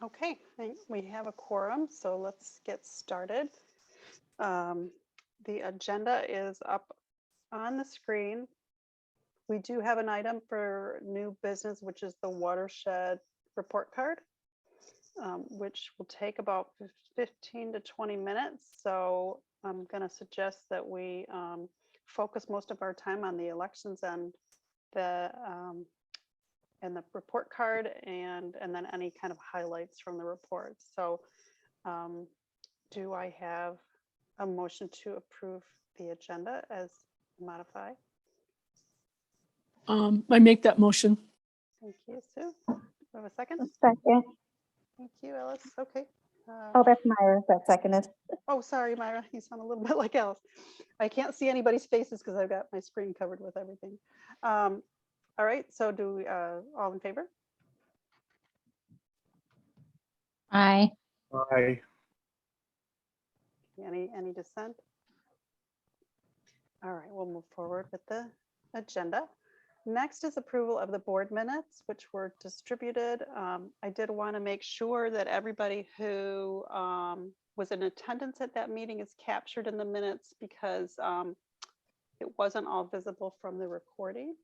Okay, we have a quorum, so let's get started. The agenda is up on the screen. We do have an item for new business, which is the Watershed report card, which will take about 15 to 20 minutes. So I'm going to suggest that we focus most of our time on the elections and the report card, and then any kind of highlights from the report. So do I have a motion to approve the agenda as modified? I make that motion. Thank you, Sue. Do I have a second? Second. Thank you, Alice. Okay. Oh, that's Myra that seconded. Oh, sorry, Myra. You sound a little bit like Alice. I can't see anybody's faces because I've got my screen covered with everything. All right. So do we all in favor? Aye. Aye. Any dissent? All right, we'll move forward with the agenda. Next is approval of the board minutes, which were distributed. I did want to make sure that everybody who was in attendance at that meeting is captured in the minutes, because it wasn't all visible from the recording.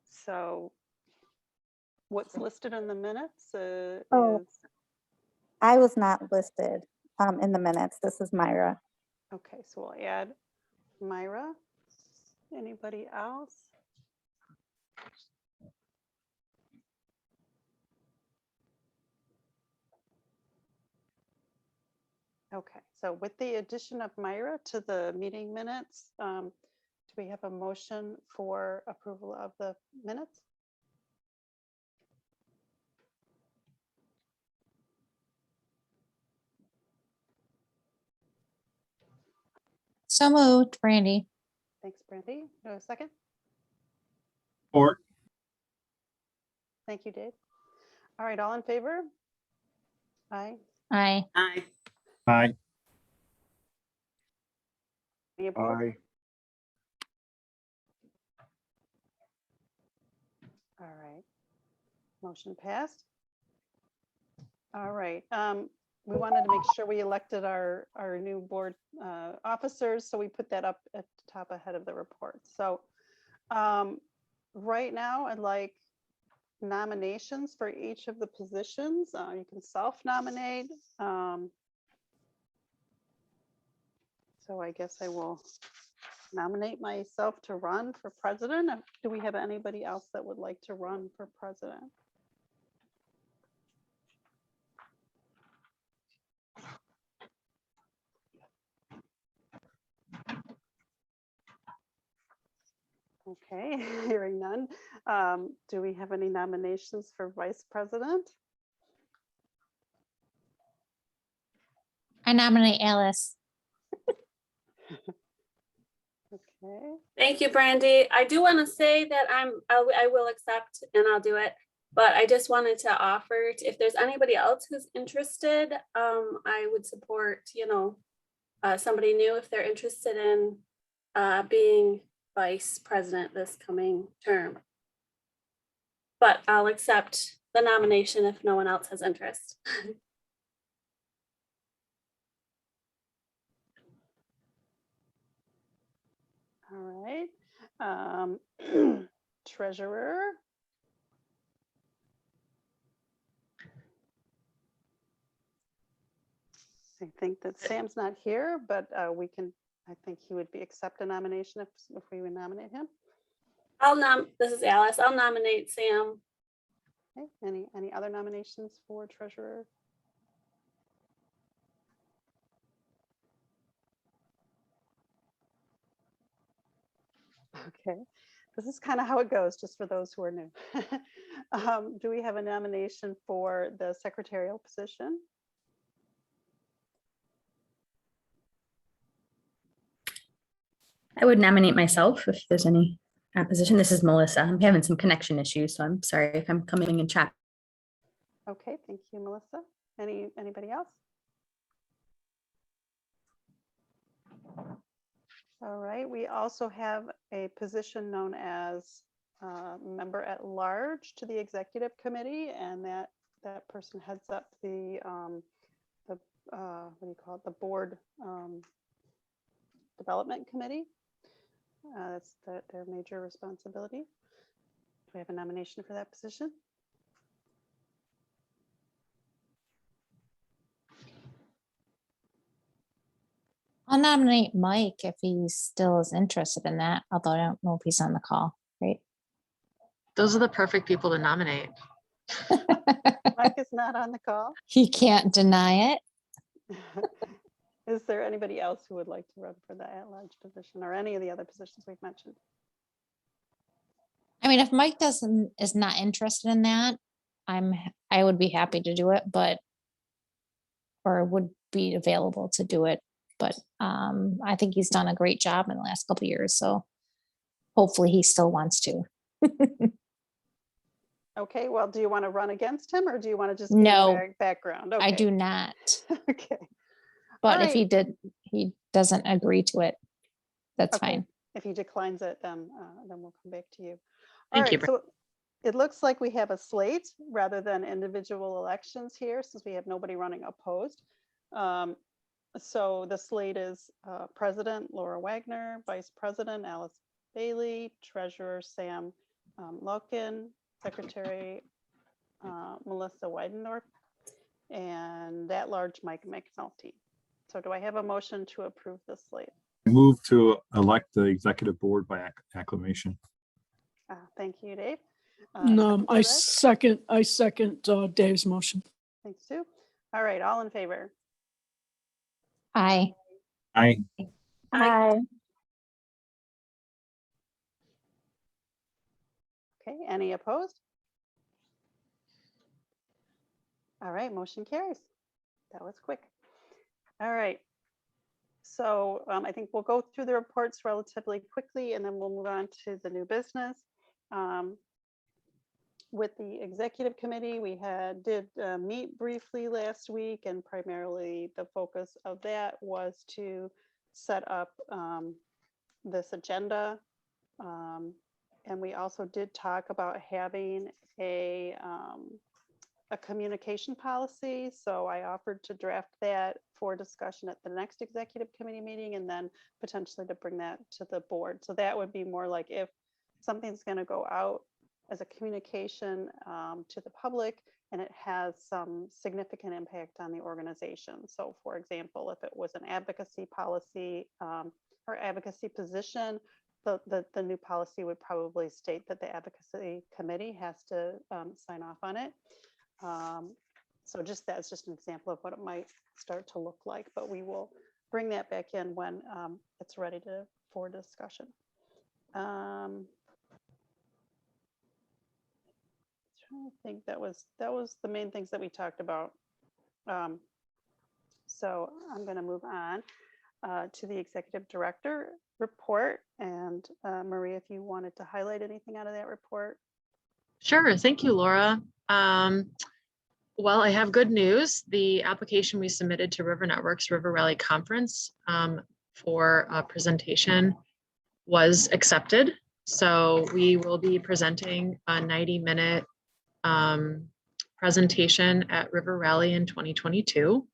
So what's listed in the minutes Oh. is, I was not listed in the minutes. This is Myra. okay, so we'll add Myra. Anybody else? Okay, so with the addition of Myra to the meeting minutes, do we have a motion for approval of the minutes? So moved, Brandy. Thanks, Brandy. Do I have a second? Support. Thank you, Dave. All right, all in favor? Aye. Aye. Aye. Aye. Any opposed? Aye. All right. Motion passed. All right. We wanted to make sure we elected our new board officers, so we put that up at the top ahead of the report. So right now, I'd like nominations for each of the positions. You can self-nominate. So I guess I will nominate myself to run for president. Do we have anybody else that would like to run for president? Okay, hearing none. Do we have any nominations for vice president? I nominate Alice. Okay, Thank you, Brandy. I do want to say that I will accept and I'll do it. But I just wanted to offer, if there's anybody else who's interested, I would support, somebody new if they're interested in being vice president this coming term. But I'll accept the nomination if no one else has interest. all right. Treasurer. I think that Sam's not here, but I think he would accept a nomination if we would nominate him. This is Alice. I'll nominate Sam. Okay, any other nominations for treasurer? Okay, this is kind of how it goes, just for those who are new. Do we have a nomination for the secretarial position? I would nominate myself if there's any opposition. This is Melissa. I'm having some connection issues, so I'm sorry if I'm coming in chat. Okay, thank you, Melissa. Anybody else? All right, we also have a position known as member at large to the executive committee, and that that person heads up the what do you call it? The board development committee. That's their major responsibility. Do we have a nomination for that position? I'll nominate Mike if he still is interested in that, although I don't know if he's on the call, right? Those are the perfect people to nominate. Mike is not on the call. He can't deny it. Is there anybody else who would like to run for the at-large position or any of the other positions we've mentioned? I mean, if Mike is not interested in that, I would be happy to do it, or would be available to do it. But I think he's done a great job in the last couple of years, so hopefully he still wants to. Okay, well, do you want to run against him or do you want to just give No, a background? I Okay. do not. Okay. But All if he doesn't agree to it, that's Okay. fine. If he declines it, then we'll come back to you. Thank you, So it looks like we have a slate rather than individual elections here, since we have nobody running opposed. So the slate is President Laura Wagner, Vice President Alice Bailey, Treasurer Sam Loken, Secretary Melissa Weidendorf, and at-large Mike McNulty. So do I have a motion to approve this slate? Move to elect the executive board by acclamation. Thank you, Dave. No, Second for I Reg? second Dave's motion. Thanks, Sue. All right, all in favor? Aye. Aye. Hi. Okay, any opposed? All right, motion carries. That was quick. All right. So I think we'll go through the reports relatively quickly and then we'll move on to the new business. With the executive committee, we did meet briefly last week, and primarily the focus of that was to set up this agenda. And we also did talk about having a communication policy. So I offered to draft that for discussion at the next executive committee meeting, and then potentially to bring that to the board. So that would be more like if something's going to go out as a communication to the public and it has some significant impact on the organization. So for example, if it was an advocacy policy or advocacy position, the new policy would probably state that the advocacy committee has to sign off on it. So that's just an example of what it might start to look like, but we will bring that back in when it's ready for discussion. I think that was the main things that we talked about. So I'm going to move on to the executive director report, and Maria, if you wanted to highlight anything out of that report. Sure. Thank you, Laura. Well, I have good news. The application we submitted to River Networks River Rally Conference for a presentation was accepted. So we will be presenting a 90-minute presentation at River Rally in 2022,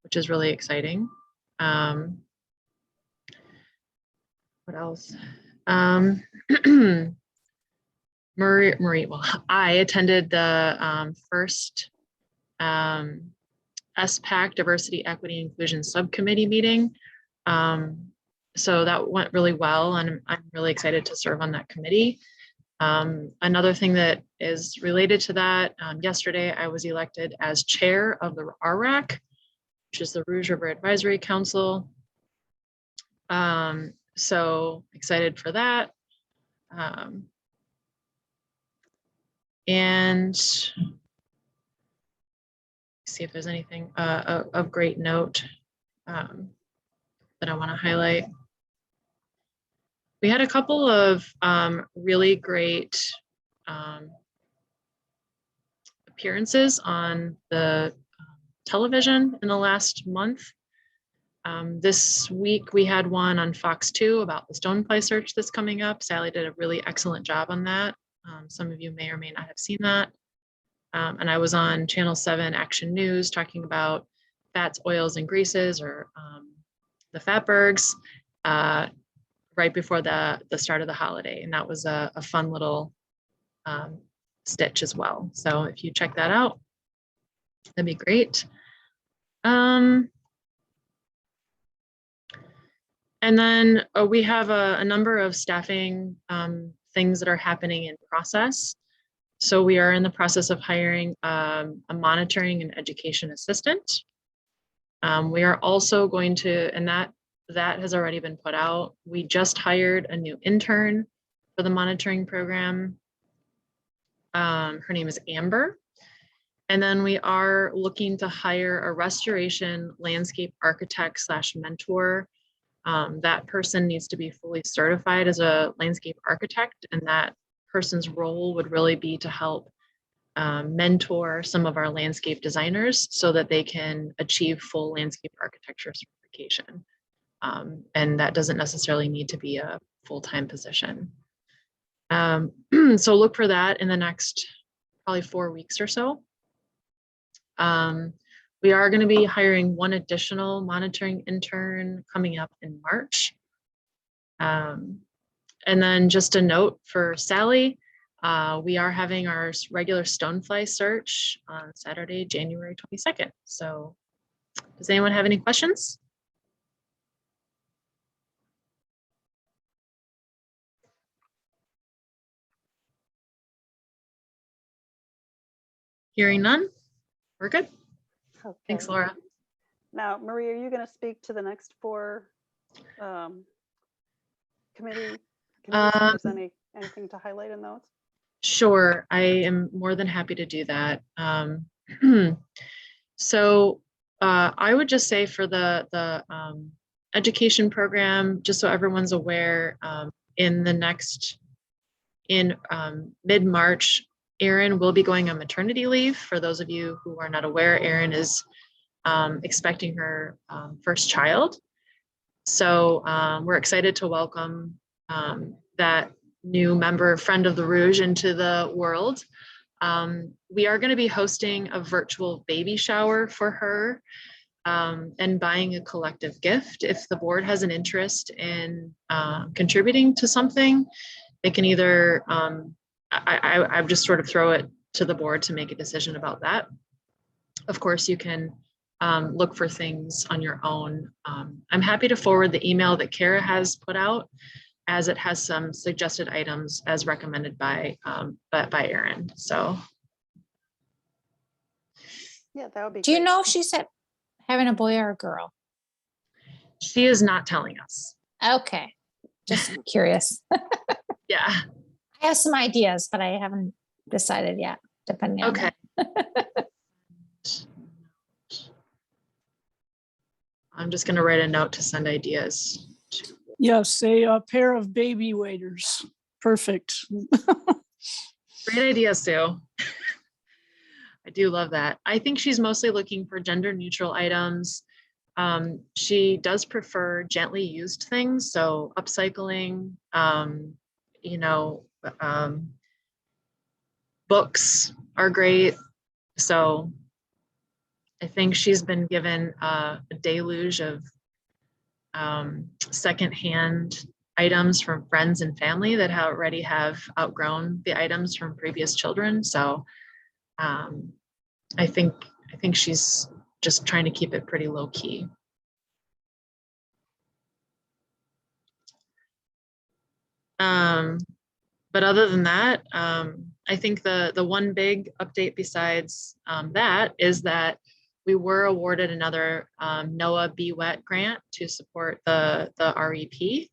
which is really exciting. What else? Marie, well, I attended the first SPAC Diversity, Equity, Inclusion Subcommittee meeting. So that went really well, and I'm really excited to serve on that committee. Another thing that is related to that, yesterday I was elected as chair of the RRAC, which is the Rouge River Advisory Council. So excited for that. And see if there's anything of great note that I want to highlight. We had a couple of really great appearances on the television in the last month. This week we had one on Fox 2 about the Stonefly search that's coming up. Sally did a really excellent job on that. Some of you may or may not have seen that. And I was on Channel 7 Action News talking about fats, oils, and greases, or the fatbergs, right before the start of the holiday. And that was a fun little stitch as well. So if you check that out, that'd be great. And then we have a number of staffing things that are happening in process. So we are in the process of hiring a monitoring and education assistant. We are also going to, and that has already been put out. We just hired a new intern for the monitoring program. Her name is Amber. And then we are looking to hire a restoration landscape architect / mentor. That person needs to be fully certified as a landscape architect, and that person's role would really be to help mentor some of our landscape designers so that they can achieve full landscape architecture certification. And that doesn't necessarily need to be a full-time position. So look for that in the next probably 4 weeks or so. We are going to be hiring one additional monitoring intern coming up in March. And then just a note for Sally, we are having our regular stonefly search on Saturday, January 22nd. So does anyone have any questions? Hearing none, we're good. Okay. Thanks, Laura. Now, Marie, are you going to speak to the next 4 committees? If there's anything to highlight in those? Sure, I am more than happy to do that. So I would just say for the education program, just so everyone's aware, in mid-March, Erin will be going on maternity leave. For those of you who are not aware, Erin is expecting her first child. So we're excited to welcome that new member, friend of the Rouge, into the world. We are going to be hosting a virtual baby shower for her and buying a collective gift. If the board has an interest in contributing to something, they can either, I just sort of throw it to the board to make a decision about that. Of course, you can look for things on your own. I'm happy to forward the email that Kara has put out, as it has some suggested items as recommended by Erin. So. Yeah, that would be Do you great. know if she said having a boy or a girl? She is not telling us. Okay, just curious. Yeah. I have some ideas, but I haven't decided yet, depending on Okay. that. I'm just going to write a note to send ideas. Yes, a pair of baby waders. Perfect. Great idea, Sue. I do love that. I think she's mostly looking for gender neutral items. She does prefer gently used things, so upcycling, books are great. So I think she's been given a deluge of secondhand items from friends and family that already have outgrown the items from previous children. So I think she's just trying to keep it pretty low key. But other than that, I think the one big update besides that is that we were awarded another NOAA BWET grant to support the REP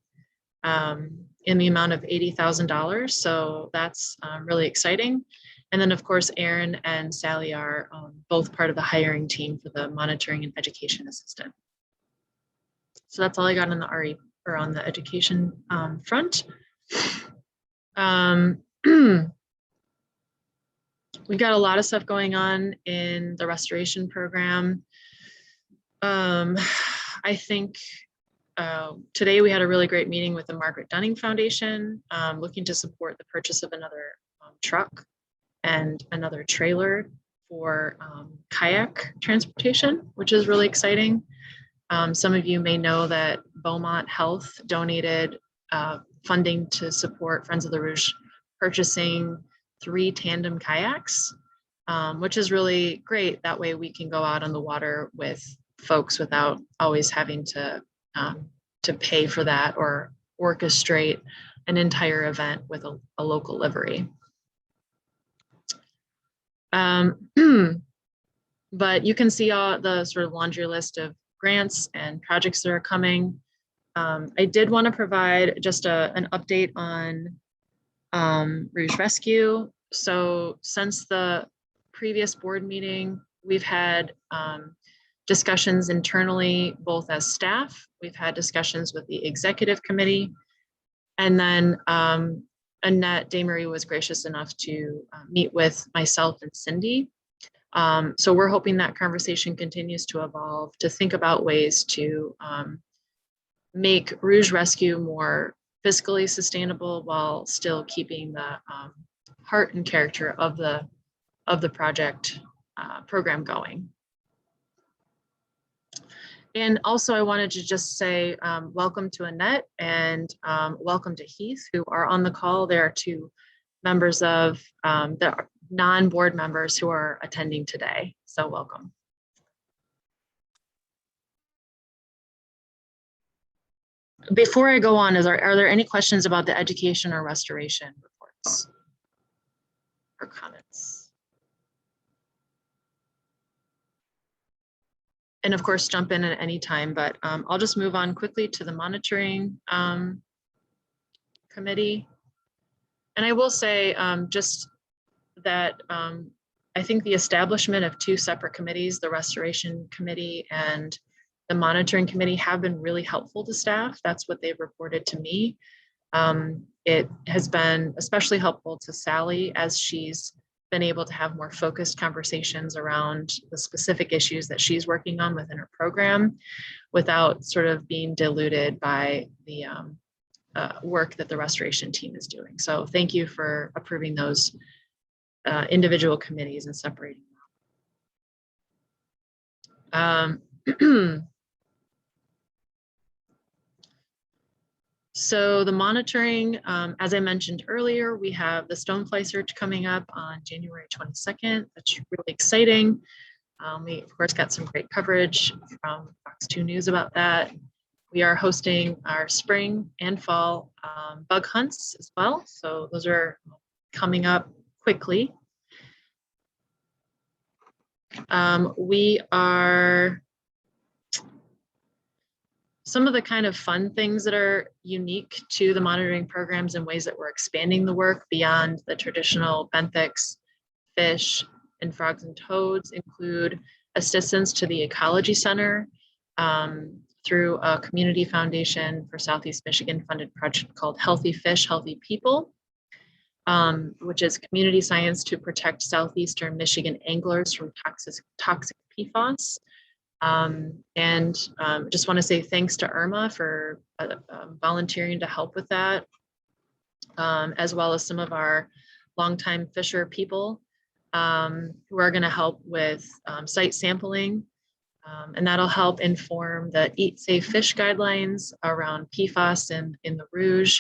in the amount of $80,000. So that's really exciting. And then of course, Erin and Sally are both part of the hiring team for the monitoring and education assistant. So that's all I got on the REP or on the education front. We've got a lot of stuff going on in the restoration program. I think today we had a really great meeting with the Margaret Dunning Foundation, looking to support the purchase of another truck and another trailer for kayak transportation, which is really exciting. Some of you may know that Beaumont Health donated funding to support Friends of the Rouge purchasing 3 tandem kayaks, which is really great. That way we can go out on the water with folks without always having to pay for that or orchestrate an entire event with a local livery. But you can see all the sort of laundry list of grants and projects that are coming. I did want to provide just an update on Rouge Rescue. So since the previous board meeting, we've had discussions internally, both as staff. We've had discussions with the executive committee. And then Annette Desmarie was gracious enough to meet with myself and Cindy. So we're hoping that conversation continues to evolve to think about ways to make Rouge Rescue more fiscally sustainable while still keeping the heart and character of the project program going. And also I wanted to just say welcome to Annette and welcome to Heath, who are on the call. There are 2 members of the non-board members who are attending today. So welcome. Before I go on, are there any questions about the education or restoration reports or comments? And of course, jump in at any time, but I'll just move on quickly to the monitoring committee. And I will say just that I think the establishment of 2 separate committees, the restoration committee and the monitoring committee, have been really helpful to staff. That's what they've reported to me. It has been especially helpful to Sally as she's been able to have more focused conversations around the specific issues that she's working on within her program without sort of being diluted by the work that the restoration team is doing. So thank you for approving those individual committees and separating them. So the monitoring, as I mentioned earlier, we have the Stonefly search coming up on January 22nd. That's really exciting. We of course got some great coverage from Fox 2 News about that. We are hosting our spring and fall bug hunts as well. So those are coming up quickly. Some of the kind of fun things that are unique to the monitoring programs and ways that we're expanding the work beyond the traditional benthics, fish, and frogs and toads include assistance to the Ecology Center through a community foundation for Southeast Michigan funded project called Healthy Fish, Healthy People, which is community science to protect Southeastern Michigan anglers from toxic PFAS. Just want to say thanks to Irma for volunteering to help with that, as well as some of our longtime fisher people who are going to help with site sampling. And that'll help inform the Eat Safe Fish guidelines around PFAS in the Rouge.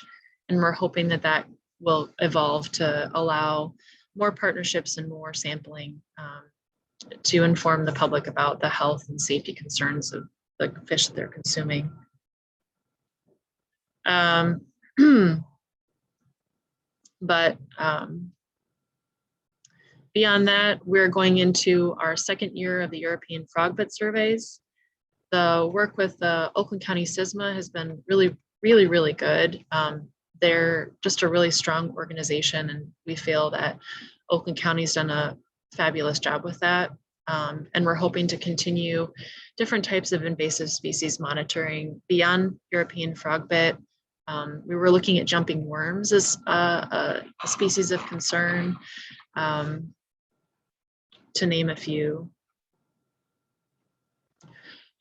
And we're hoping that that will evolve to allow more partnerships and more sampling to inform the public about the health and safety concerns of the fish that they're consuming. Beyond that, we're going into our 2nd year of the European Frogbit surveys. The work with the Oakland County SISMA has been really good. They're just a really strong organization, and we feel that Oakland County's done a fabulous job with that. And we're hoping to continue different types of invasive species monitoring beyond European frogbit. We were looking at jumping worms as a species of concern, to name a few.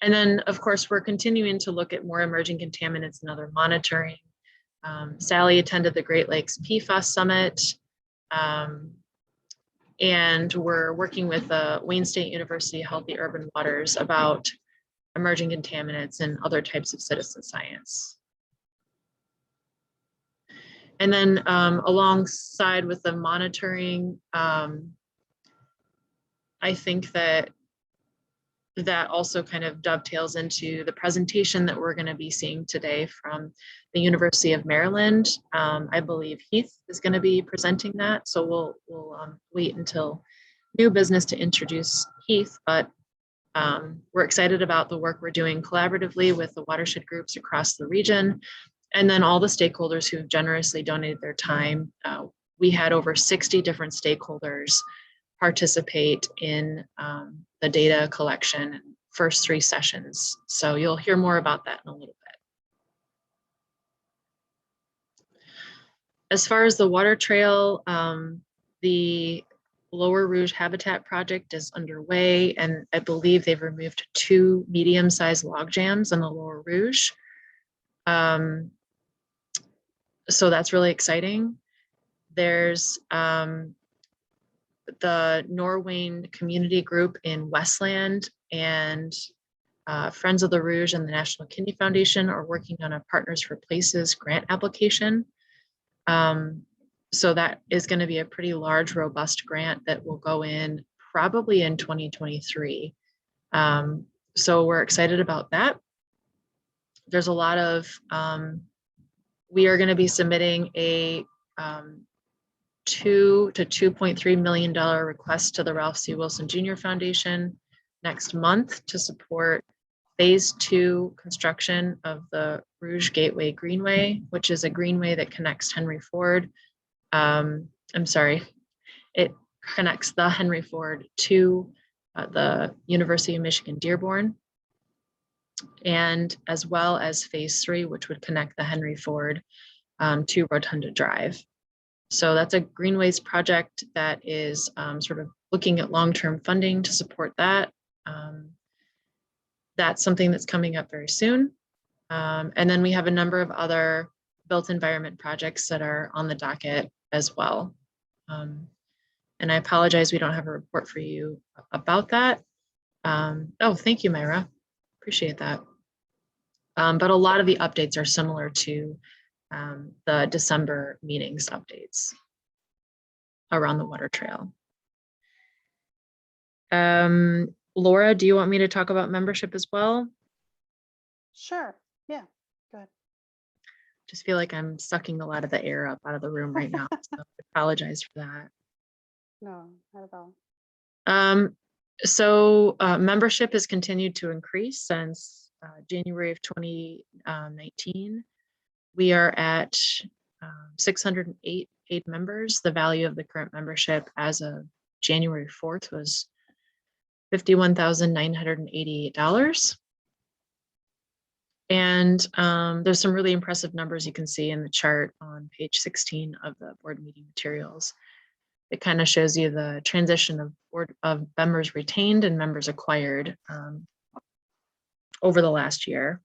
And then, of course, we're continuing to look at more emerging contaminants and other monitoring. Sally attended the Great Lakes PFAS Summit. And we're working with the Wayne State University Healthy Urban Waters about emerging contaminants and other types of citizen science. And then alongside with the monitoring, I think that also kind of dovetails into the presentation that we're going to be seeing today from the University of Maryland. I believe Heath is going to be presenting that, so we'll wait until new business to introduce Heath, but we're excited about the work we're doing collaboratively with the watershed groups across the region, and then all the stakeholders who've generously donated their time. We had over 60 different stakeholders participate in the data collection first 3 sessions. So you'll hear more about that in a little bit. As far as the water trail, the Lower Rouge Habitat Project is underway, and I believe they've removed 2 medium-sized log jams on the Lower Rouge. So that's really exciting. There's the Norwayne Community Group in Westland and Friends of the Rouge and the National Kidney Foundation are working on a Partners for Places grant application. So that is going to be a pretty large, robust grant that will go in probably in 2023. So we're excited about that. There's a lot of, we are going to be submitting a $2 to $2.3 million request to the Ralph C. Wilson Jr. Foundation next month to support phase 2 construction of the Rouge Gateway Greenway, which is a greenway that connects Henry Ford. It connects the Henry Ford to the University of Michigan Dearborn, and as well as phase 3, which would connect the Henry Ford to Rotunda Drive. So that's a greenways project that is sort of looking at long-term funding to support that. That's something that's coming up very soon. And then we have a number of other built environment projects that are on the docket as well. And I apologize, we don't have a report for you about that. Oh, thank you, Myra. Appreciate that. But a lot of the updates are similar to the December meetings updates around the water trail. Laura, do you want me to talk about membership as well? Sure. Yeah, go ahead. Just feel like I'm sucking a lot of the air up out of the room right now. So I apologize for that. No, not at all. So membership has continued to increase since January of 2019. We are at 608 paid members. The value of the current membership as of January 4th was $51,988. And there's some really impressive numbers you can see in the chart on page 16 of the board meeting materials. It kind of shows you the transition of members retained and members acquired over the last year.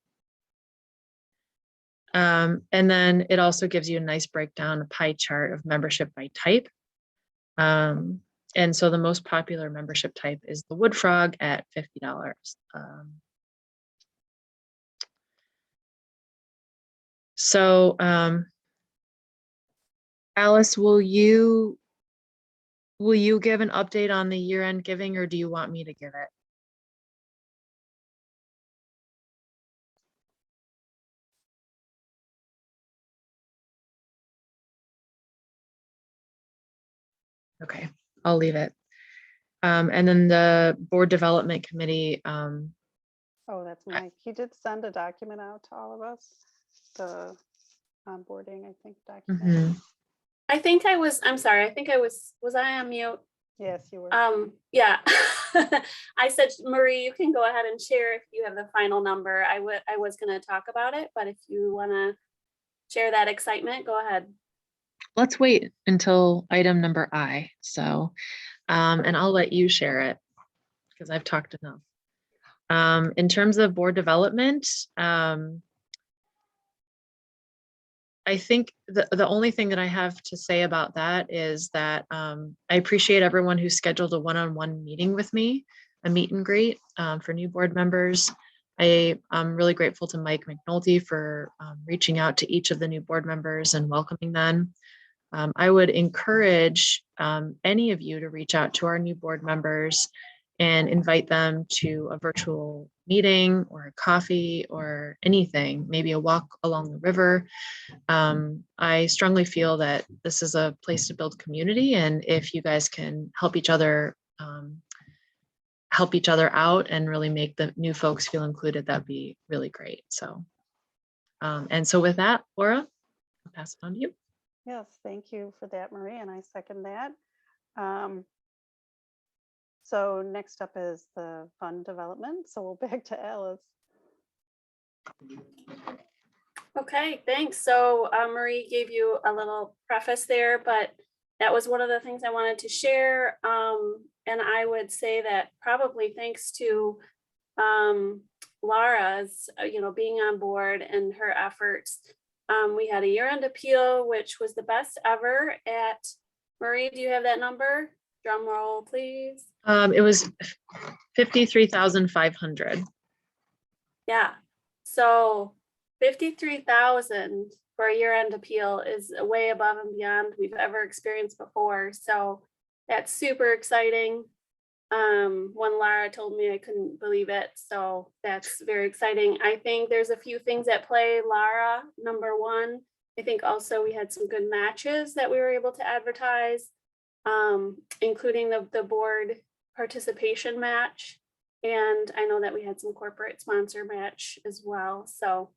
And then it also gives you a nice breakdown, a pie chart of membership by type. And so the most popular membership type is the Wood Frog at $50. So Alice, will you give an update on the year-end giving, or do you want me to give it? Okay, I'll leave it. And then the board development committee. Oh, that's Mike. He did send a document out to all of us. The onboarding, I think, document. I think I was, I'm sorry, I think I was I on mute? Yes, you were. Yeah. I said, Marie, you can go ahead and share if you have the final number. I was going to talk about it, but if you want to share that excitement, go ahead. Let's wait until item number I. So, and I'll let you share it because I've talked enough. In terms of board development, I think the only thing that I have to say about that is that I appreciate everyone who scheduled a one-on-one meeting with me, a meet and greet for new board members. I'm really grateful to Mike McNulty for reaching out to each of the new board members and welcoming them. I would encourage any of you to reach out to our new board members and invite them to a virtual meeting or a coffee or anything, maybe a walk along the river. I strongly feel that this is a place to build community, and if you guys can help each other out and really make the new folks feel included, that'd be really great. So, and so with that, Laura, I'll pass it on to you. Yes, thank you for that, Marie, and I second that. So next up is the fund development. So we'll back to Alice. Okay, thanks. So Marie gave you a little preface there, but that was one of the things I wanted to share. And I would say that probably thanks to Laura's, being on board and her efforts, we had a year-end appeal, which was the best ever at, Marie, do you have that number? Drum roll, please. It was 53,500. Yeah, so 53,000 for a year-end appeal is way above and beyond we've ever experienced before. So that's super exciting. When Lara told me, I couldn't believe it. So that's very exciting. I think there's a few things at play, Lara. Number one, I think also we had some good matches that we were able to advertise, including the board participation match. And I know that we had some corporate sponsor match as well. So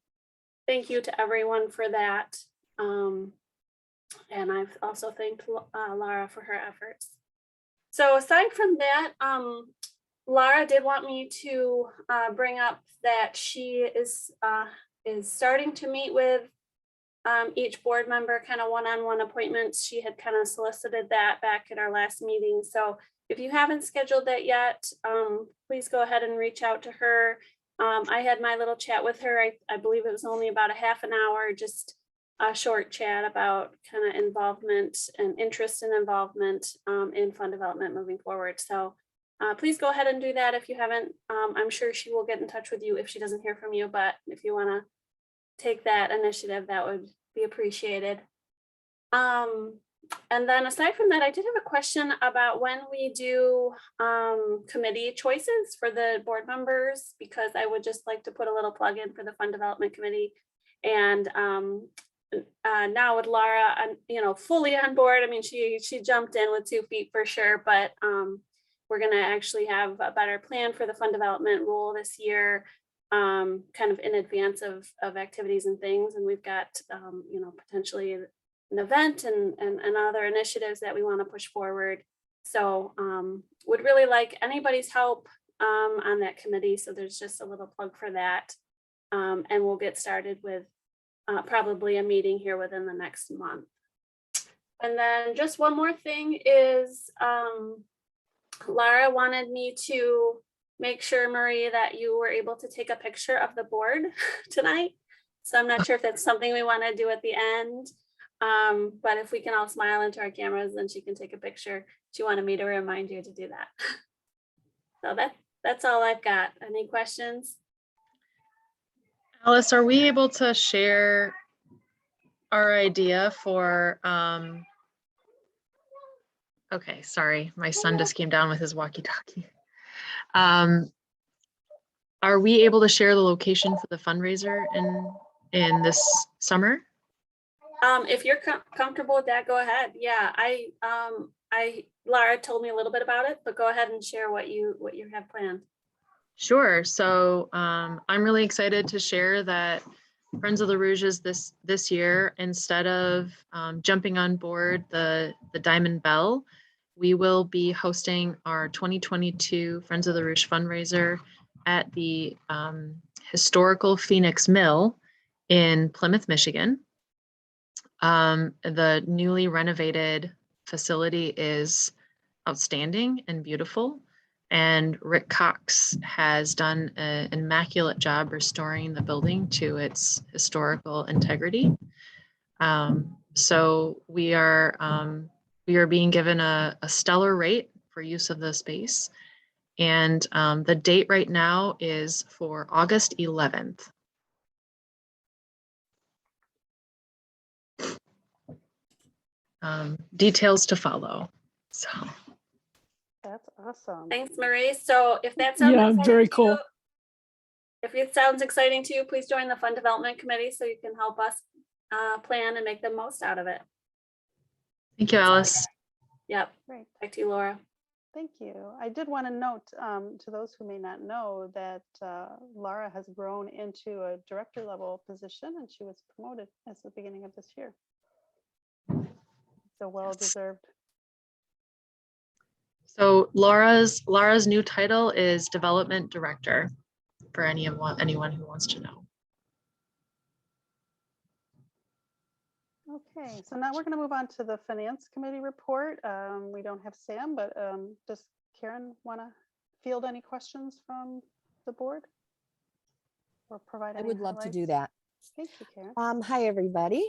thank you to everyone for that. And I've also thanked Lara for her efforts. So aside from that, Lara did want me to bring up that she is starting to meet with each board member, kind of one-on-one appointments. She had kind of solicited that back at our last meeting. So if you haven't scheduled that yet, please go ahead and reach out to her. I had my little chat with her. I believe it was only about a half an hour, just a short chat about kind of involvement and interest in involvement in fund development moving forward. So please go ahead and do that if you haven't. I'm sure she will get in touch with you if she doesn't hear from you, but if you want to take that initiative, that would be appreciated. And then aside from that, I did have a question about when we do committee choices for the board members, because I would just like to put a little plug in for the Fund Development Committee. And now with Lara, fully on board. I mean, she jumped in with 2 feet for sure, but we're going to actually have a better plan for the fund development rule this year, kind of in advance of activities and things. And we've got, potentially an event and other initiatives that we want to push forward. So would really like anybody's help on that committee. So there's just a little plug for that. And we'll get started with probably a meeting here within the next month. And then just one more thing is Lara wanted me to make sure, Marie, that you were able to take a picture of the board tonight. So I'm not sure if that's something we want to do at the end. But if we can all smile into our cameras, then she can take a picture. She wanted me to remind you to do that. So that's all I've got. Any questions? Alice, are we able to share our idea for, okay, sorry, my son just came down with his walkie-talkie. Are we able to share the location for the fundraiser in this summer? If you're comfortable with that, go ahead. Yeah, Lara told me a little bit about it, but go ahead and share what you have planned. Sure. So I'm really excited to share that Friends of the Rouges this year, instead of jumping on board the Diamond Bell, we will be hosting our 2022 Friends of the Rouge fundraiser at the historical Phoenix Mill in Plymouth, Michigan. The newly renovated facility is outstanding and beautiful. And Rick Cox has done an immaculate job restoring the building to its historical integrity. So we are being given a stellar rate for use of the space. And the date right now is for August 11th. Details to follow. So That's awesome. Thanks, Marie. So if that sounds Yeah, exciting very to cool. you, if it sounds exciting to you, please join the Fund Development Committee so you can help us plan and make the most out of it. thank you, Alice. Yep. Great. Back to you, Laura. Thank you. I did want to note to those who may not know that Laura has grown into a director level position and she was promoted at the beginning of this year. So well deserved. So Laura's new title is Development Director for anyone who wants to know. Okay, so now we're going to move on to the Finance Committee report. We don't have Sam, but does Karen want to field any questions from the board? Or provide I any would love to do highlights? that. Thank you, Karen. Hi, everybody.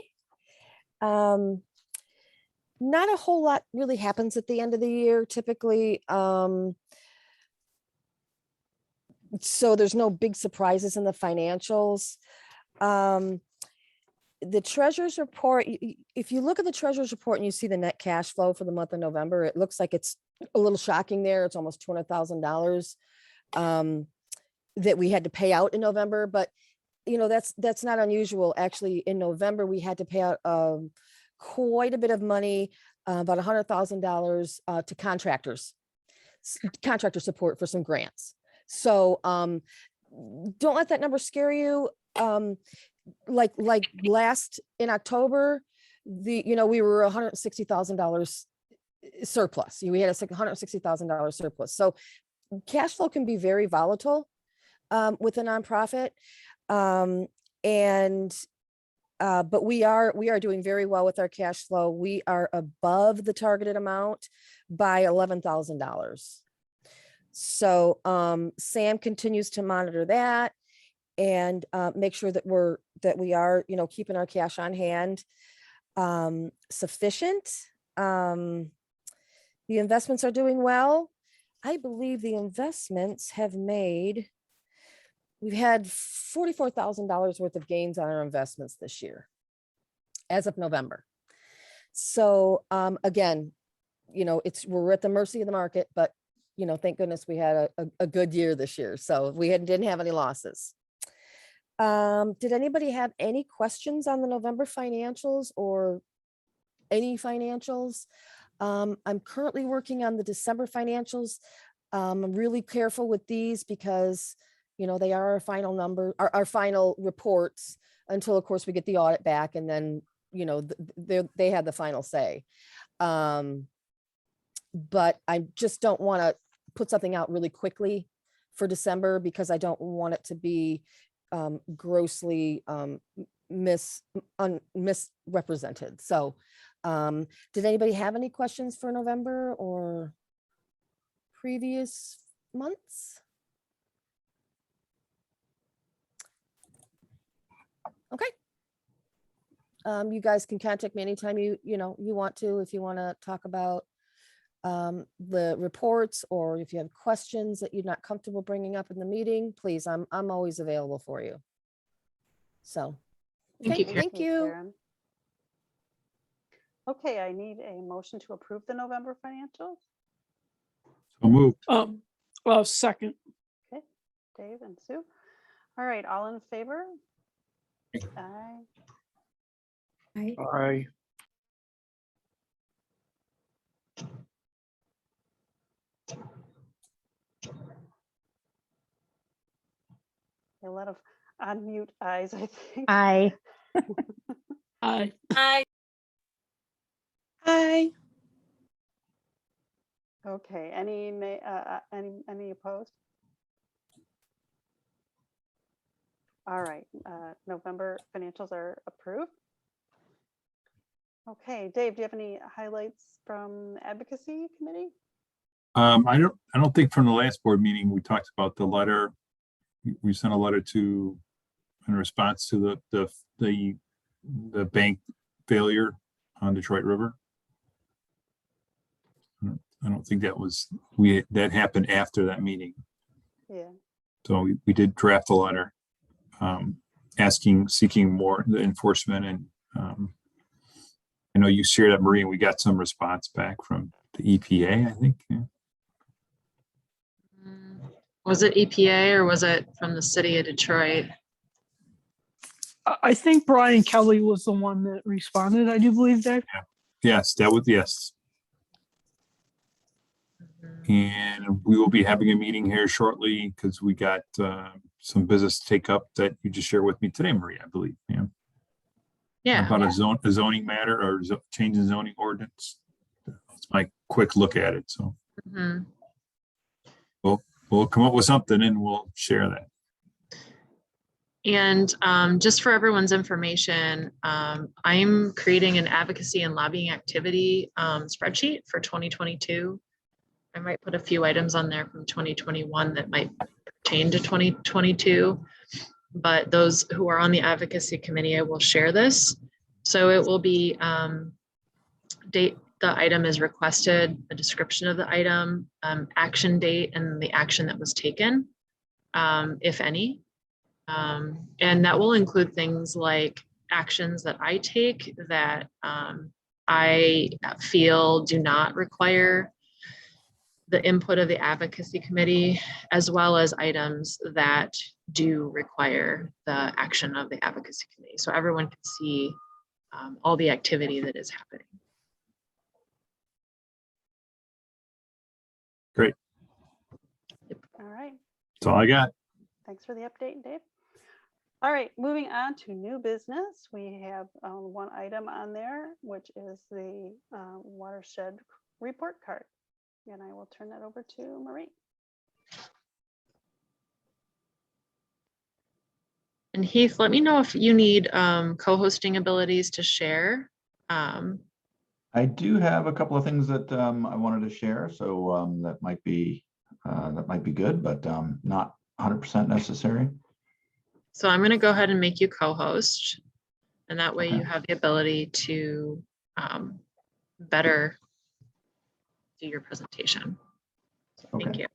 Not a whole lot really happens at the end of the year typically. So there's no big surprises in the financials. The treasurer's report, if you look at the treasurer's report and you see the net cash flow for the month of November, it looks like it's a little shocking there. It's almost $200,000 that we had to pay out in November, but you know, that's not unusual. Actually, in November, we had to pay out quite a bit of money, about $100,000 to contractor support for some grants. So don't let that number scare you. Like last in October, we were $160,000 surplus. We had a $160,000 surplus. So cash flow can be very volatile with a nonprofit. But we are doing very well with our cash flow. We are above the targeted amount by $11,000. So Sam continues to monitor that and make sure that we are, keeping our cash on hand sufficient. The investments are doing well. I believe the investments have made, we've had $44,000 worth of gains on our investments this year, as of November. So again, we're at the mercy of the market, but thank goodness we had a good year this year. So we didn't have any losses. Did anybody have any questions on the November financials or any financials? I'm currently working on the December financials. I'm really careful with these because they are our final number, our final reports until, of course, we get the audit back, and then, they have the final say. But I just don't want to put something out really quickly for December because I don't want it to be grossly misrepresented. So did anybody have any questions for November or previous months? Okay. You guys can contact me anytime you want to, if you want to talk about the reports, or if you have questions that you're not comfortable bringing up in the meeting, please, I'm always available for you. So, Thank you, Karen. thank you. Karen. Okay, I need a motion to approve the November financials. So moved. Second. Okay, Dave and Sue. All right, all in favor? Aye. Aye. A lot of unmute eyes, I think. Aye. Aye. Hi. Aye. Okay, any opposed? All right, November financials are approved. Okay, Dave, do you have any highlights from the advocacy committee? I don't think from the last board meeting, we talked about the letter. We sent a letter in response to the bank failure on Detroit River. I don't think that happened after that meeting. Yeah. So we did draft a letter seeking more the enforcement, and I know you shared that, Marie, and we got some response back from the EPA, I think. Yeah. Was it EPA or was it from the city of Detroit? I think Brian Kelly was the one that responded. I do believe that. Yes, yes. And we will be having a meeting here shortly because we got some business to take up that you just shared with me today, Marie, I believe. Yeah. Yeah. About a zoning matter or change in zoning ordinance. That's my quick look at it. So Mhm. we'll come up with something and we'll share that. And just for everyone's information, I'm creating an advocacy and lobbying activity spreadsheet for 2022. I might put a few items on there from 2021 that might pertain to 2022, but those who are on the advocacy committee, I will share this. So it will be date the item is requested, a description of the item, action date, and the action that was taken, if any. And that will include things like actions that I take that I feel do not require the input of the advocacy committee, as well as items that do require the action of the advocacy committee. So everyone can see all the activity that is happening. Great. All right. That's all I got. Thanks for the update, Dave. All right, moving on to new business. We have one item on there, which is the Watershed report card. And I will turn that over to Marie. And Heath, let me know if you need co-hosting abilities to share. I do have a couple of things that I wanted to share, so that might be good, but not 100% necessary. So I'm going to go ahead and make you co-host, and that way Okay. you have the ability to better do your presentation. So thank Okay. you.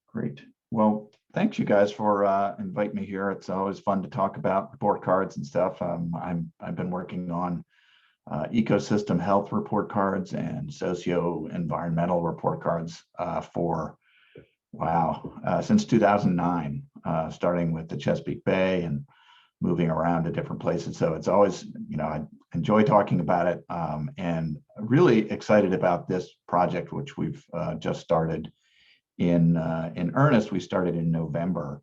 Great. Well, thanks you guys for inviting me here. It's always fun to talk about report cards and stuff. I've been working on ecosystem health report cards and socio-environmental report cards since 2009, starting with the Chesapeake Bay and moving around to different places. So it's always, I enjoy talking about it, and really excited about this project, which we've just started in earnest. We started in November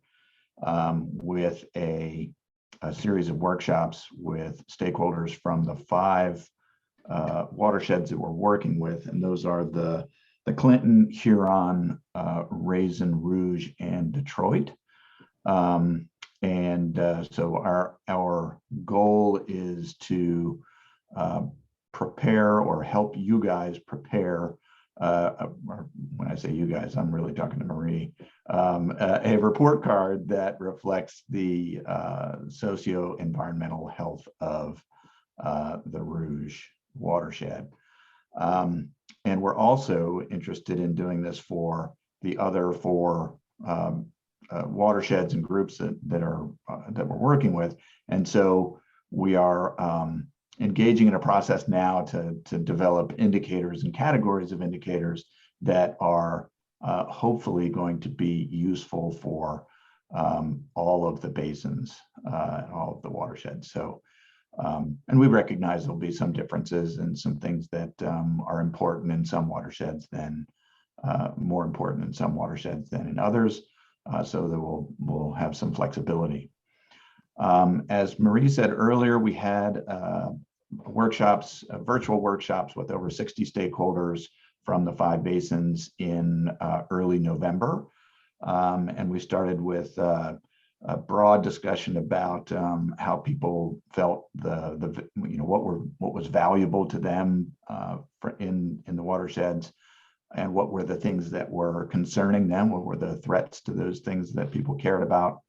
with a series of workshops with stakeholders from the 5 watersheds that we're working with, and those are the Clinton, Huron, Raisin, Rouge, and Detroit. So our goal is to prepare or help you guys prepare. When I say you guys, I'm really talking to Marie. A report card that reflects the socio-environmental health of the Rouge watershed. And we're also interested in doing this for the other 4 watersheds and groups that we're working with. And so we are engaging in a process now to develop indicators and categories of indicators that are hopefully going to be useful for all of the basins, all of the watersheds. So, and we recognize there'll be some differences and some things that are important in some watersheds than more important in some watersheds than in others. So that we'll have some flexibility. As Marie said earlier, we had virtual workshops with over 60 stakeholders from the 5 basins in early November. And we started with a broad discussion about how people felt what was valuable to them in the watersheds, and what were the things that were concerning them, what were the threats to those things that people cared about.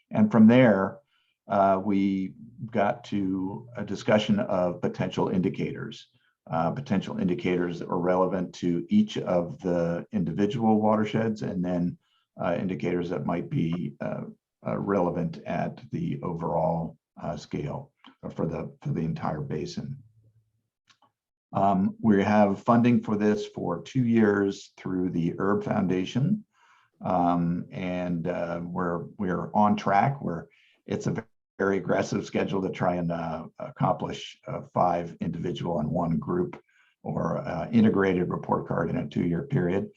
And from there, we got to a discussion of potential indicators that are relevant to each of the individual watersheds, and then indicators that might be relevant at the overall scale for the entire basin. We have funding for this for 2 years through the Herb Foundation, and we're on track. It's a very aggressive schedule to try and accomplish 5 individual and 1 group or integrated report card in a 2-year period.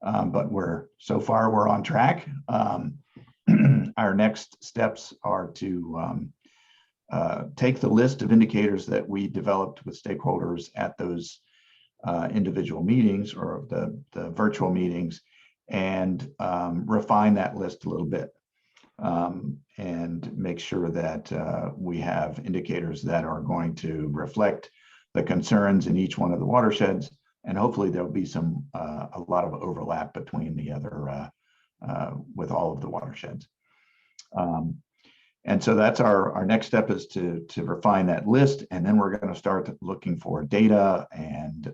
But so far we're on track. Our next steps are to take the list of indicators that we developed with stakeholders at those individual meetings or the virtual meetings and refine that list a little bit and make sure that we have indicators that are going to reflect the concerns in each one of the watersheds. And hopefully there'll be a lot of overlap between the other with all of the watersheds. And so that's our next step, is to refine that list. And then we're going to start looking for data and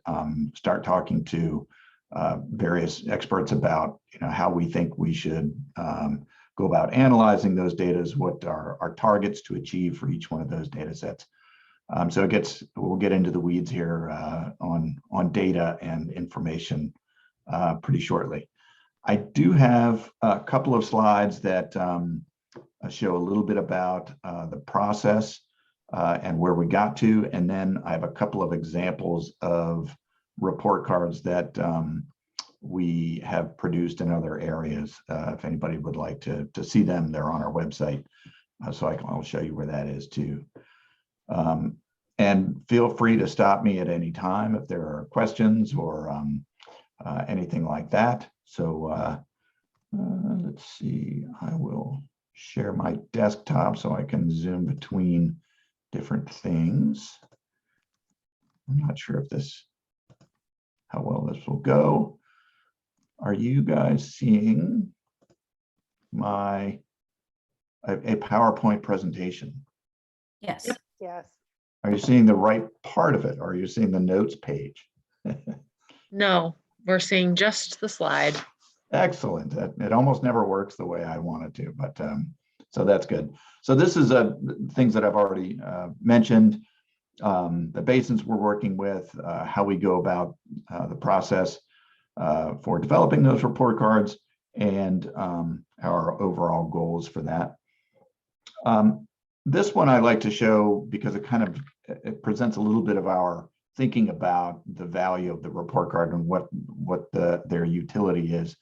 start talking to various experts about how we think we should go about analyzing those data, what are our targets to achieve for each one of those data sets. So we'll get into the weeds here on data and information pretty shortly. I do have a couple of slides that show a little bit about the process and where we got to. And then I have a couple of examples of report cards that we have produced in other areas. If anybody would like to see them, they're on our website. So I'll show you where that is too. And feel free to stop me at any time if there are questions or anything like that. So let's see, I will share my desktop so I can zoom between different things. I'm not sure how well this will go. Are you guys seeing a PowerPoint presentation? Yes. Yep. Yes. Are you seeing the right part of it? Or are you seeing the notes page? No, we're seeing just the slide. Excellent. It almost never works the way I want it to, but so that's good. So this is things that I've already mentioned, the basins we're working with, how we go about the process for developing those report cards, and our overall goals for that. This one I like to show because it presents a little bit of our thinking about the value of the report card and what their utility is.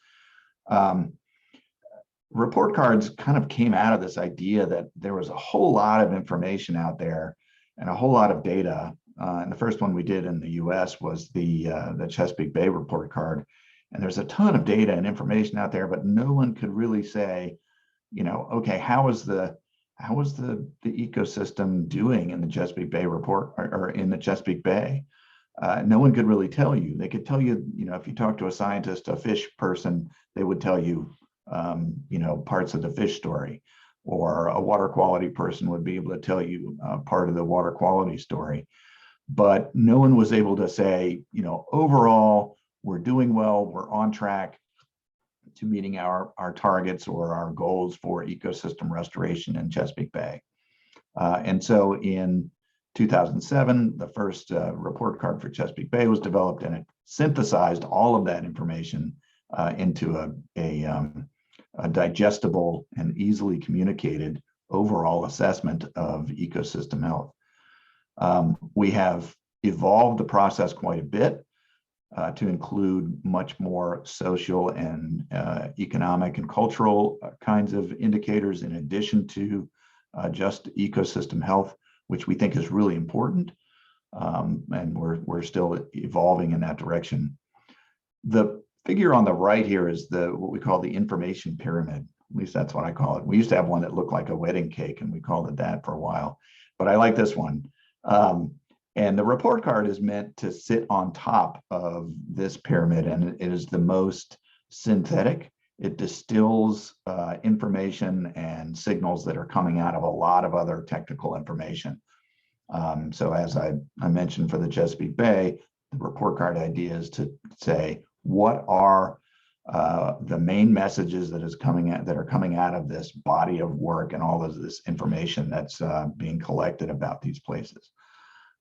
Report cards kind of came out of this idea that there was a whole lot of information out there and a whole lot of data. And the first one we did in the US was the Chesapeake Bay report card. And there's a ton of data and information out there, but no one could really say, okay, how is the ecosystem doing in the Chesapeake Bay report or in the Chesapeake Bay? No one could really tell you. They could tell you, if you talk to a scientist, a fish person, they would tell you, parts of the fish story, or a water quality person would be able to tell you part of the water quality story. But no one was able to say, overall, we're doing well, we're on track to meeting our targets or our goals for ecosystem restoration in Chesapeake Bay. And so in 2007, the first report card for Chesapeake Bay was developed, and it synthesized all of that information into a digestible and easily communicated overall assessment of ecosystem health. We have evolved the process quite a bit to include much more social and economic and cultural kinds of indicators in addition to just ecosystem health, which we think is really important. And we're still evolving in that direction. The figure on the right here is what we call the information pyramid. At least that's what I call it. We used to have one that looked like a wedding cake, and we called it that for a while, but I like this one. And the report card is meant to sit on top of this pyramid, and it is the most synthetic. it distills information and signals that are coming out of a lot of other technical information. So as I mentioned for the Chesapeake Bay, the report card idea is to say, what are the main messages that are coming out of this body of work and all of this information that's being collected about these places.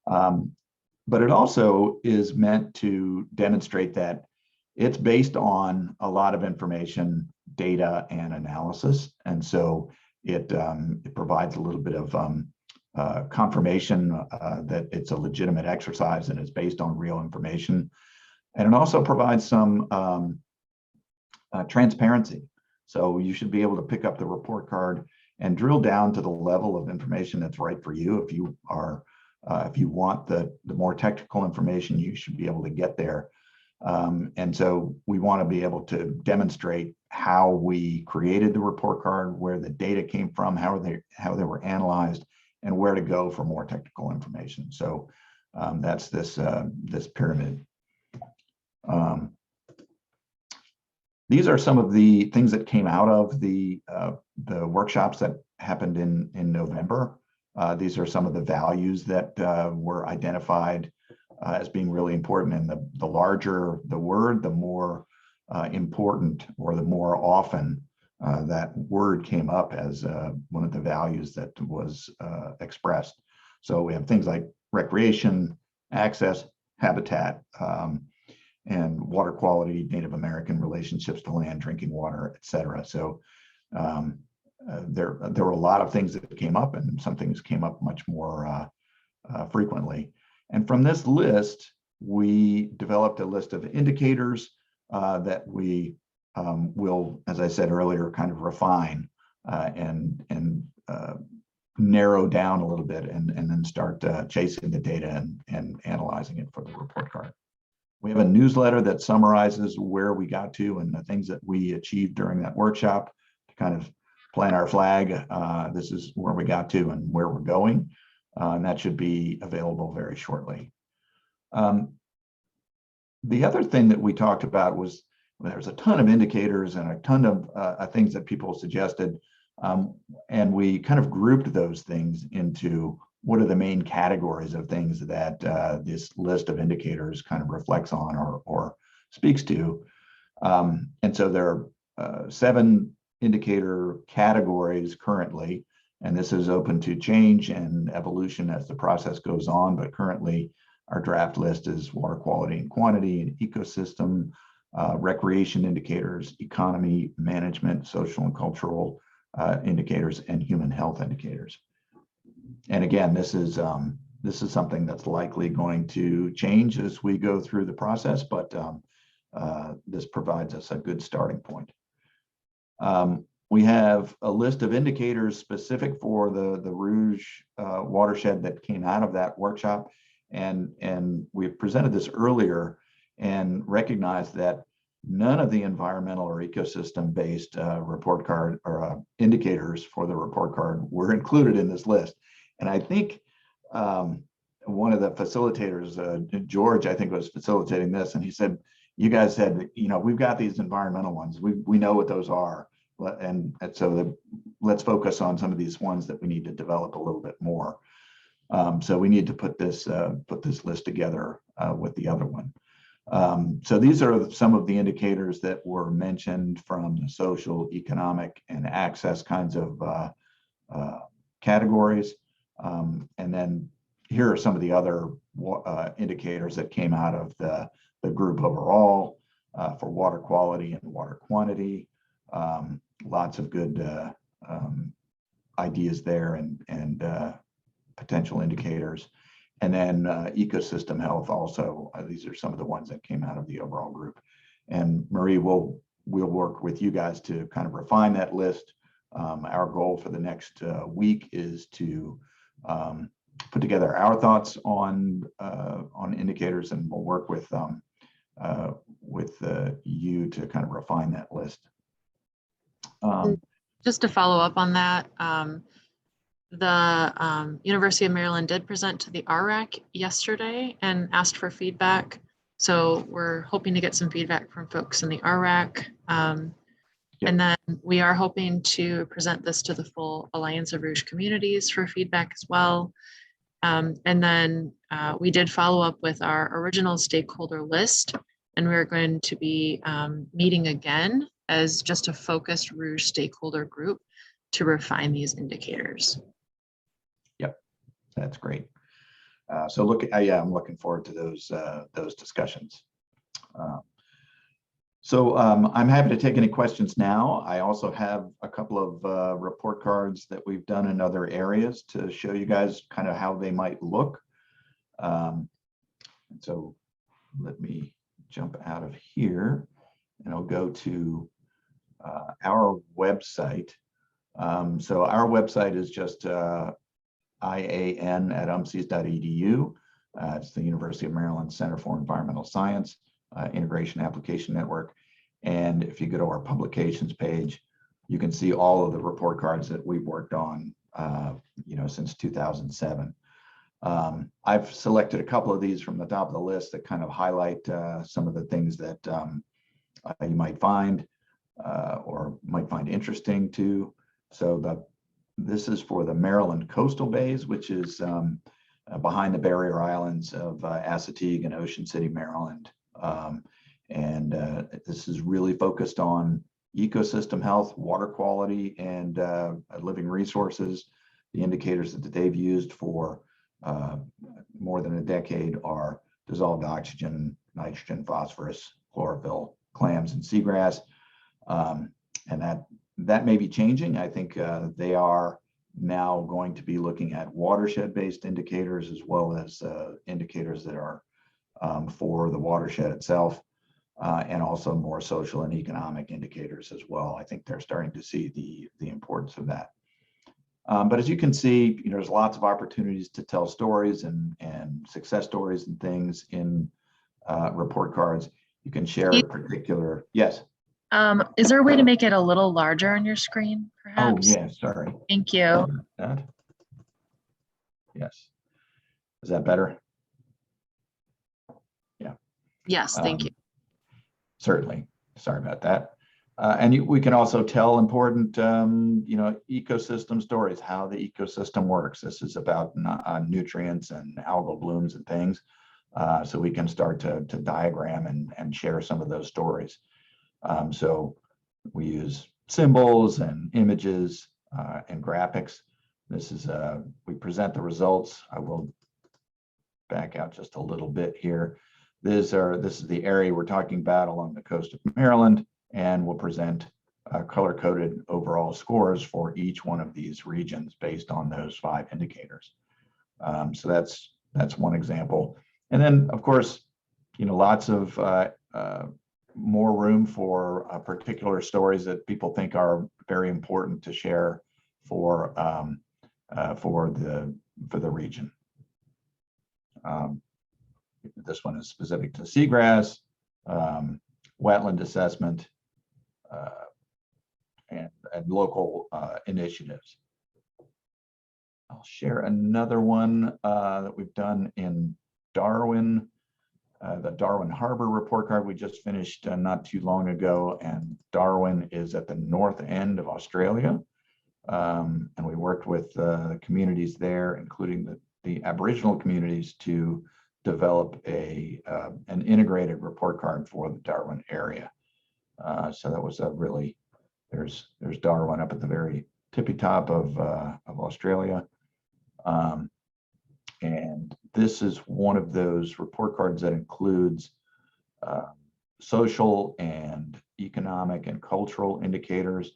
But it also is meant to demonstrate that it's based on a lot of information, data, and analysis. And so it provides a little bit of confirmation that it's a legitimate exercise and it's based on real information. And it also provides some transparency. So you should be able to pick up the report card and drill down to the level of information that's right for you. If you are, if you want the more technical information, you should be able to get there. And so we want to be able to demonstrate how we created the report card, where the data came from, how they were analyzed, and where to go for more technical information. So that's this pyramid. These are some of the things that came out of the workshops that happened in November. These are some of the values that were identified as being really important. And the larger the word, the more important, or the more often that word came up as one of the values that was expressed. So we have things like recreation, access, habitat, and water quality, Native American relationships to land, drinking water, et cetera. So there were a lot of things that came up, and some things came up much more frequently. And from this list, we developed a list of indicators that we will, as I said earlier, kind of refine and narrow down a little bit, and then start chasing the data and analyzing it for the report card. We have a newsletter that summarizes where we got to and the things that we achieved during that workshop to kind of plant our flag. This is where we got to and where we're going. And that should be available very shortly. The other thing that we talked about was there's a ton of indicators and a ton of things that people suggested. And we kind of grouped those things into what are the main categories of things that this list of indicators kind of reflects on or speaks to. And so there are 7 indicator categories currently, and this is open to change and evolution as the process goes on. But currently, our draft list is water quality and quantity and ecosystem, recreation indicators, economy, management, social and cultural indicators, and human health indicators. And again, this is something that's likely going to change as we go through the process, but this provides us a good starting point. We have a list of indicators specific for the Rouge watershed that came out of that workshop, and we presented this earlier and recognized that none of the environmental or ecosystem-based report card or indicators for the report card were included in this list. And I think one of the facilitators, George, I think, was facilitating this, and he said, "You guys said, you know, we've got these environmental ones. We know what those are, and so let's focus on some of these ones that we need to develop a little bit more." So we need to put this list together with the other one. So these are some of the indicators that were mentioned from the social, economic, and access kinds of categories. And then here are some of the other indicators that came out of the group overall for water quality and water quantity. Lots of good ideas there and potential indicators. And then ecosystem health also. These are some of the ones that came out of the overall group. And Marie, we'll work with you guys to kind of refine that list. Our goal for the next week is to put together our thoughts on indicators, and we'll work with you to kind of refine that list. Just to follow up on that, the University of Maryland did present to the RRAC yesterday and asked for feedback. So we're hoping to get some feedback from folks in the RRAC. Yep. And then we are hoping to present this to the full Alliance of Rouge communities for feedback as well. And then we did follow up with our original stakeholder list, and we're going to be meeting again as just a focused Rouge stakeholder group to refine these indicators. Yep, that's great. So look, yeah, I'm looking forward to those discussions. So I'm happy to take any questions now. I also have a couple of report cards that we've done in other areas to show you guys kind of how they might look. And so let me jump out of here and I'll go to our website. So our website is just ian@umcs.edu. It's the University of Maryland Center for Environmental Science Integration Application Network. And if you go to our publications page, you can see all of the report cards that we've worked on, since 2007. I've selected a couple of these from the top of the list that kind of highlight some of the things that you might find or might find interesting too. So this is for the Maryland coastal bays, which is behind the barrier islands of Assateague and Ocean City, Maryland. This is really focused on ecosystem health, water quality, and living resources. The indicators that they've used for more than a decade are dissolved oxygen, nitrogen, phosphorus, chlorophyll, clams, and seagrass. And that may be changing. I think they are now going to be looking at watershed-based indicators as well as indicators that are for the watershed itself, and also more social and economic indicators as well. I think they're starting to see the importance of that. But as you can see, there's lots of opportunities to tell stories and success stories and things in report cards. You can share a particular, yes. Is there a way to make it a little larger on your screen, Oh, perhaps? yeah, sorry. Thank you. Yes. Is that better? Yeah. Yes, thank you. Certainly. Sorry about that. And we can also tell important, ecosystem stories, how the ecosystem works. This is about nutrients and algal blooms and things. So we can start to diagram and share some of those stories. So we use symbols and images and graphics. This is, we present the results. I will back out just a little bit here. This is the area we're talking about along the coast of Maryland, and we'll present color-coded overall scores for each one of these regions based on those 5 indicators. So that's one example. And then, of course, lots of more room for particular stories that people think are very important to share for the region. This one is specific to seagrass, wetland assessment, and local initiatives. I'll share another one that we've done in Darwin, the Darwin Harbor report card we just finished not too long ago, and Darwin is at the north end of Australia. And we worked with communities there, including the Aboriginal communities, to develop an integrated report card for the Darwin area. So that was a really, there's Darwin up at the very tippy top of Australia. And this is one of those report cards that includes social and economic and cultural indicators.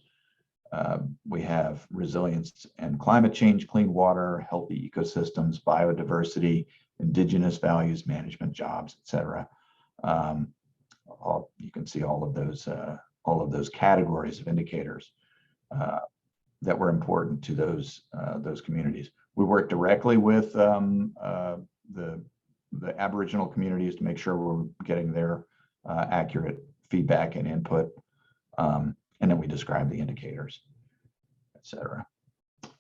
We have resilience and climate change, clean water, healthy ecosystems, biodiversity, indigenous values, management, jobs, etc. You can see all of those categories of indicators that were important to those communities. We work directly with the Aboriginal communities to make sure we're getting their accurate feedback and input, and then we describe the indicators, etc.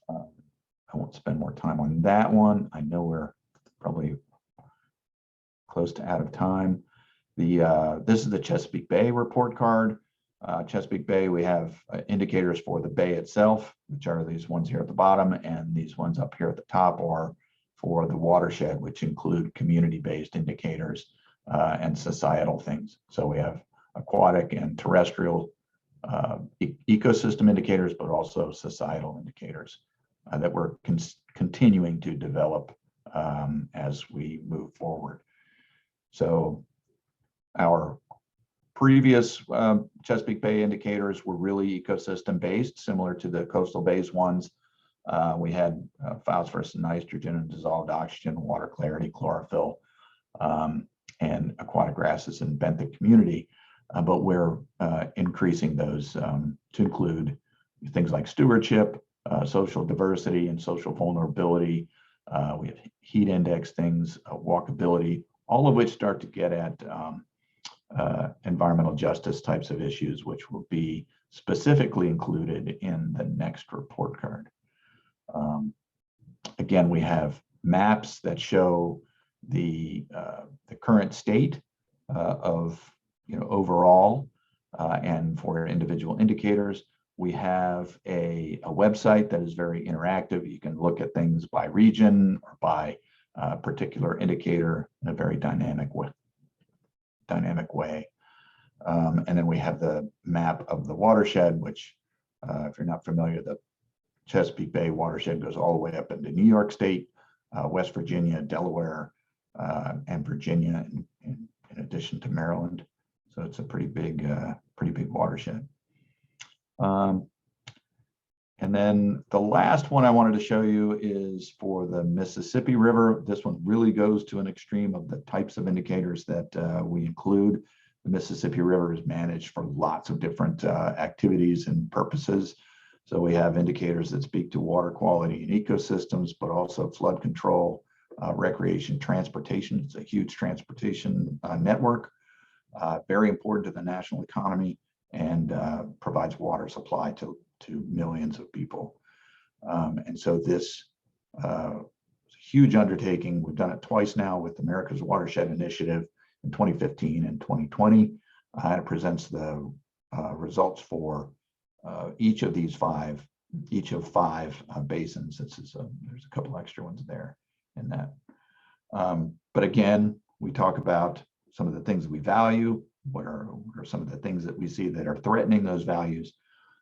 I won't spend more time on that one. I know we're probably close to out of time. This is the Chesapeake Bay report card. Chesapeake Bay, we have indicators for the bay itself, which are these ones here at the bottom, and these ones up here at the top are for the watershed, which include community-based indicators and societal things. So we have aquatic and terrestrial ecosystem indicators, but also societal indicators that we're continuing to develop as we move forward. So our previous Chesapeake Bay indicators were really ecosystem based, similar to the coastal bays ones. We had phosphorus and nitrogen and dissolved oxygen, water clarity, chlorophyll, and aquatic grasses and benthic community. But we're increasing those to include things like stewardship, social diversity, and social vulnerability. We have heat index things, walkability, all of which start to get at environmental justice types of issues, which will be specifically included in the next report card. Again, we have maps that show the current state of overall and for individual indicators. We have a website that is very interactive. You can look at things by region or by particular indicator in a very dynamic way. And then we have the map of the watershed, which if you're not familiar, the Chesapeake Bay watershed goes all the way up into New York State, West Virginia, Delaware, and Virginia, in addition to Maryland. So it's a pretty big watershed. And then the last one I wanted to show you is for the Mississippi River. This one really goes to an extreme of the types of indicators that we include. The Mississippi River is managed for lots of different activities and purposes. So we have indicators that speak to water quality and ecosystems, but also flood control, recreation, transportation. It's a huge transportation network, very important to the national economy, and provides water supply to millions of people. And so this is a huge undertaking. We've done it twice now with America's Watershed Initiative in 2015 and 2020. It presents the results for each of five basins. There's a couple extra ones there in that. But again, we talk about some of the things that we value. What are some of the things that we see that are threatening those values?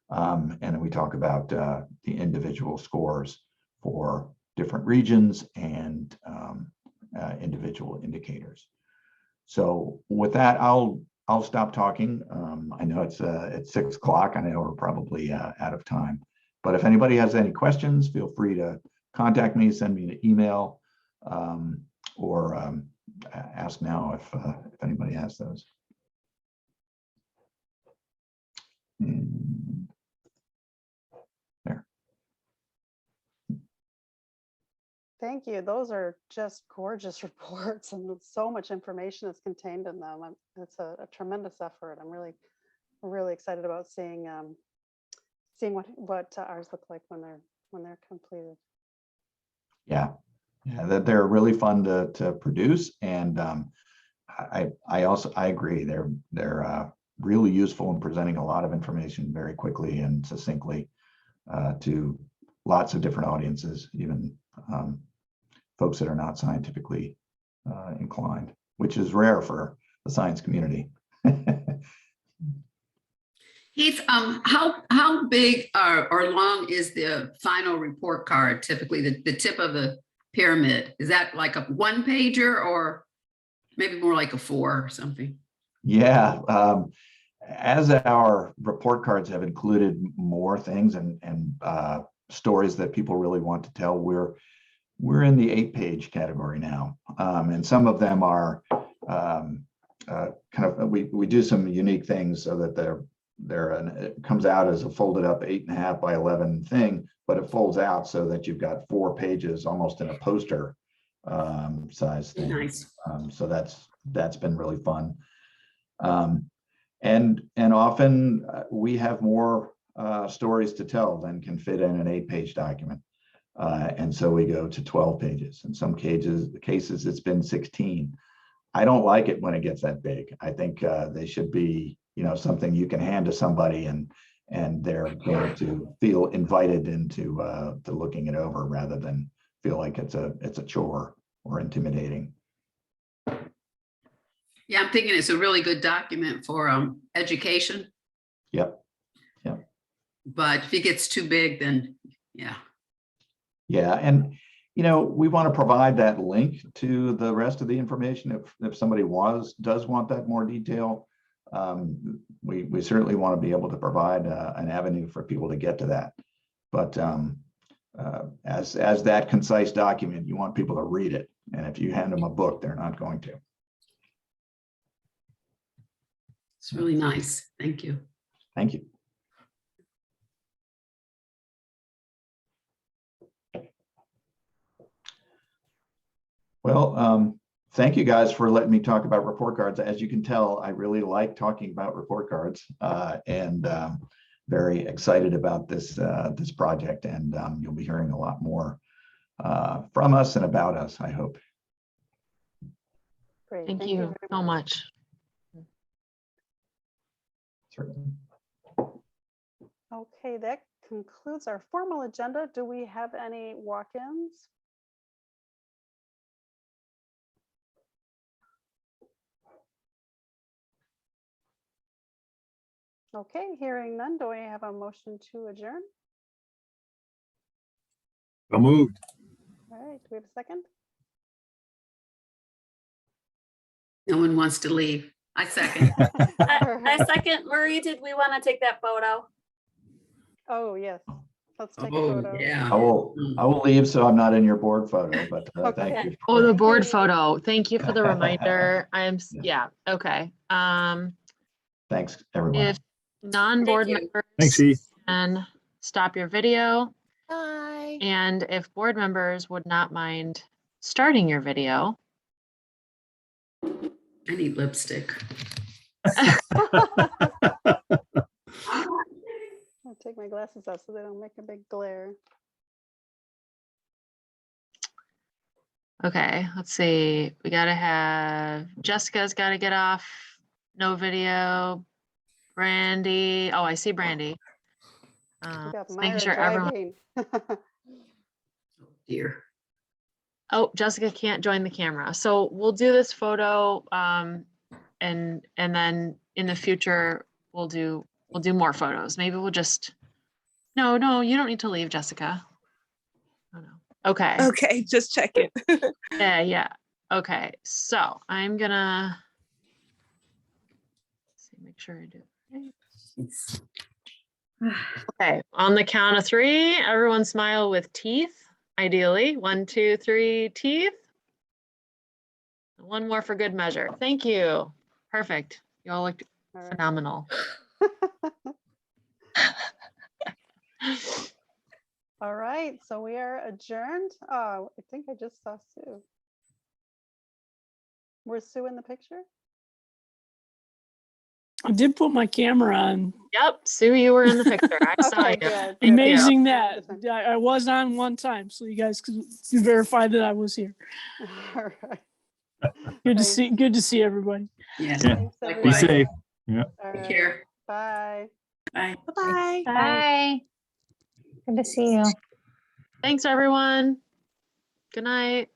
And then we talk about the individual scores for different regions and individual indicators. So with that, I'll stop talking. I know it's 6 o'clock. I know we're probably out of time. But if anybody has any questions, feel free to contact me, send me an email, or ask now if anybody has those. There. Thank you. Those are just gorgeous reports, and so much information is contained in them. It's a tremendous effort. I'm really excited about seeing what ours look like when they're completed. Yeah, that they're really fun to produce, and I agree. They're really useful in presenting a lot of information very quickly and succinctly to lots of different audiences, even folks that are not scientifically inclined, which is rare for the science community. Heath, how big or long is the final report card typically, the tip of the pyramid? Is that like a 1-pager or maybe more like a 4 or something? Yeah, as our report cards have included more things and stories that people really want to tell, we're in the 8-page category now, and some of them are we do some unique things so that it comes out as a folded up 8.5 by 11 thing, but it folds out so that you've got 4 pages almost in a poster size thing. Nice. So that's been really fun. And often we have more stories to tell than can fit in an 8-page document. And so we go to 12 pages. In some cases it's been 16. I don't like it when it gets that big. I think they should be something you can hand to somebody and they're going to feel invited into to looking it over rather than feel like it's a chore or intimidating. Yeah, I'm thinking it's a really good document for education, Yep. but if it gets too big, then yeah. Yeah, and we want to provide that link to the rest of the information if somebody does want that more detail. We certainly want to be able to provide an avenue for people to get to that. But as that concise document, you want people to read it. And if you hand them a book, they're not going to. It's really nice. Thank you. Thank you. Well, thank you guys for letting me talk about report cards. As you can tell, I really like talking about report cards and very excited about this project. And you'll be hearing a lot more from us and about us, I hope. Great. Thank you very so much. Certainly. Okay, that concludes our formal agenda. Do we have any walk-ins? Okay, hearing none, do I have a motion to adjourn? So moved. All right, do we have a second? No one wants to leave. I second. I second. Marie, did we want to take that photo? Oh, yes. Let's take a Oh, photo. yeah. I will leave so I'm not in your board photo, but thank Okay. you. Oh, the for- board photo. Thank you for the reminder. Yeah, okay. Thanks, everyone. If non-board Thank you. members Thanks, Heath. can stop your video, Bye. and if board members would not mind starting your video. I need lipstick. I'll take my glasses off so they don't make a big glare. Okay, let's see. We gotta have, Jessica's gotta get off. No video. Brandy. Oh, I see Brandy. We got Just Myra making sure everyone. driving. Oh, dear. Oh, Jessica can't join the camera. So we'll do this photo and then in the future we'll do more photos. Maybe we'll just no, you don't need to leave, Jessica. Oh no. Okay. Okay, just check it. Yeah. Okay. So I'm gonna make sure I do it right. Okay, on the count of 3, everyone smile with teeth, ideally. 1, 2, 3, teeth. One more for good measure. Thank you. Perfect. You all looked All right. phenomenal. All right, so we are adjourned. Oh, I think I just saw Sue. Was Sue in the picture? I did put my camera on. Yep, Sue, you were in the picture. I saw Okay, you. good. Thank you. Amazing that I was on one time, so you guys could verify that I was here. All right. Good to Thanks. see everybody. Yeah. Thanks, Be everyone. safe. Yeah. All Take right, care. bye. Bye. Bye-bye. Bye. Good to see you. Thanks, everyone. Good night.